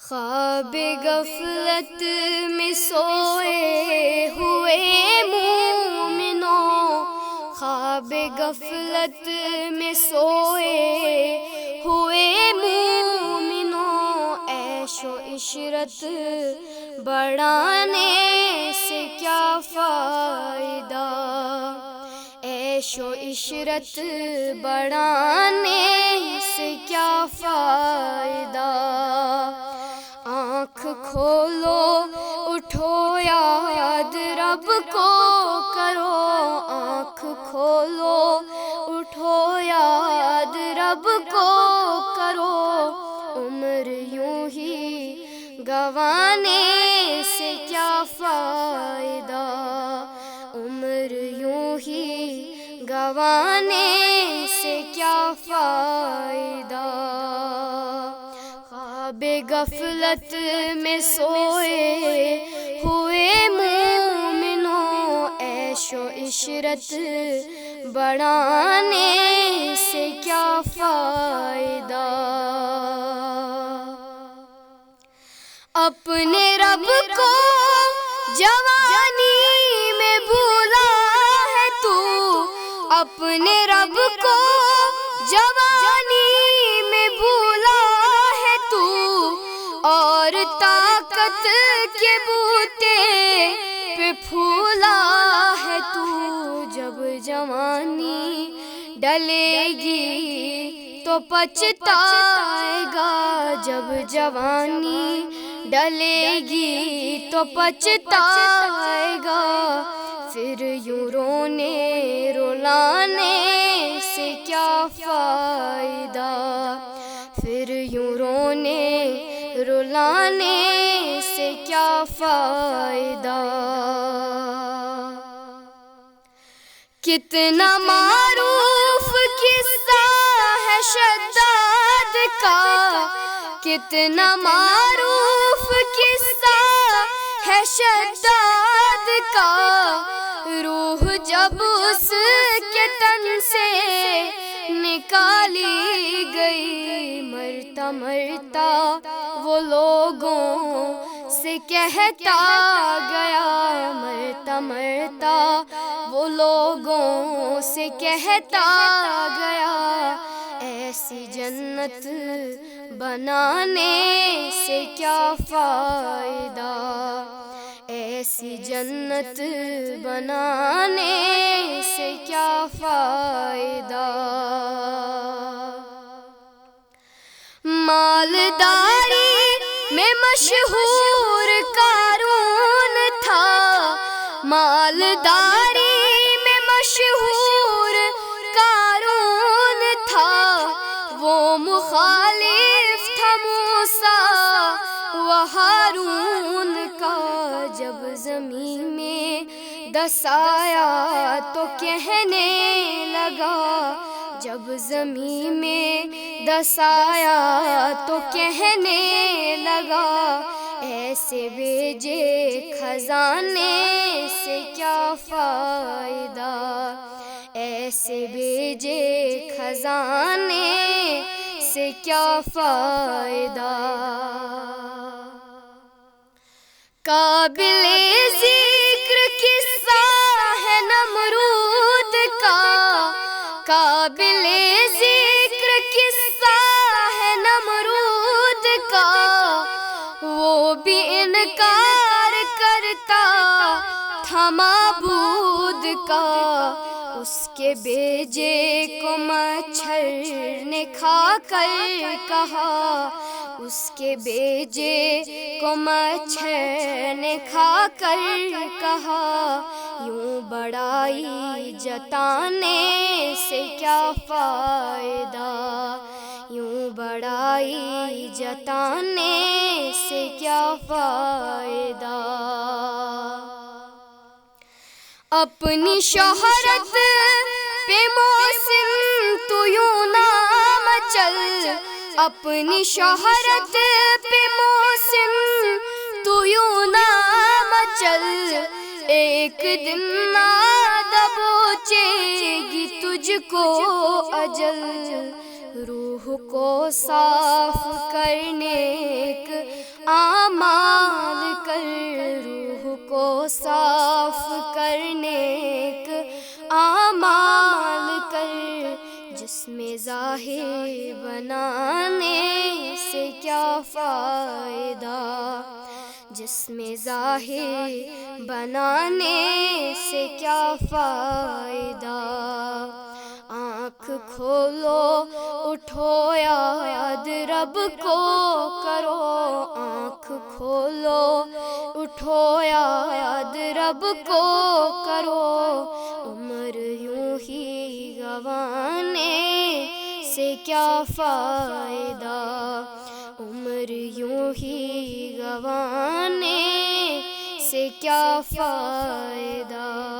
خواب غفلت میں سوئے ہوئے مومنوں، خواب غفلت میں سوئے ہوئے مومنوں، عیش و عشرت بڑھانے سے کیا فائدہ، عیش و عشرت بڑھانے سے کیا فائدہ۔ آنکھ کھولو اٹھو یاد رب کو کرو، آنکھ کھولو اٹھو یاد رب کو کرو، عمر یوں ہی گنوانے سے کیا فائدہ، عمر یوں ہی گنوانے سے کیا فائدہ۔ خواب غفلت میں سوئے ہوئے مومنوں، عیش و عشرت بڑھانے سے کیا فائدہ۔ اپنے رب کو جوانی میں بھولا ہے تو، اپنے رب کو جوانی میں بھولا ہے تو، اور طاقت کے بوتے پہ پھولا ہے تو، جب جوانی ڈلے گی تو پچھتائے گا، جب جوانی ڈلے گی تو پچھتائے گا، پھر یوں رونے رلانے سے کیا فائدہ، پھر یوں رونے رلانے سے کیا فائدہ۔ کتنا معروف قصہ ہے شداد کا، کتنا معروف قصہ ہے شداد کا، روح جب اس کے تن سے نکالی گئی، مرتا مرتا وہ لوگوں سے کہتا گیا، مرتا مرتا وہ لوگوں سے کہتا گیا، ایسی جنت بنانے سے کیا فائدہ، ایسی جنت بنانے سے کیا فائدہ۔ مالداری میں مشہور قارون تھا، مالداری میں مشہور قارون تھا، وہ مخالف تھا موسیٰ و ہارون کا، جب زمین میں دسایا تو کہنے لگا، جب زمین میں دسایا تو کہنے لگا، ایسے بھیجے خزانے سے کیا فائدہ، ایسے بھیجے خزانے سے کیا فائدہ۔ قابل ذکر قصہ ہے نمرود کا، قابل ذکر قصہ ہے نمرود کا، وہ بھی انکار کرتا تھا معبود کا، اس کے بیجے کو مچھر نے کھا کر کہا، اس کے بیجے کو مچھر نے کھا کر کہا، یوں بڑائی جتانے سے کیا فائدہ، یوں بڑائی جتانے سے کیا فائدہ۔ اپنی شہرت پہ موسم تو یوں نہ مچل، اپنی شہرت پہ موسم تو یوں نہ مچل، ایک دن نہ دبوچے گی تجھ کو اجل، روح کو صاف کرنے ایک صاف کرنے کے اعمال کر، جسم ظاہر بنانے سے کیا فائدہ، جسم ظاہر بنانے سے کیا فائدہ۔ آنکھ کھولو اٹھو یاد رب کو کرو، آنکھ کھولو اٹھو یاد رب کو کرو، عمر یوں ہی گنوانے سے کیا فائدہ، عمر یوں ہی گنوانے سے کیا فائدہ۔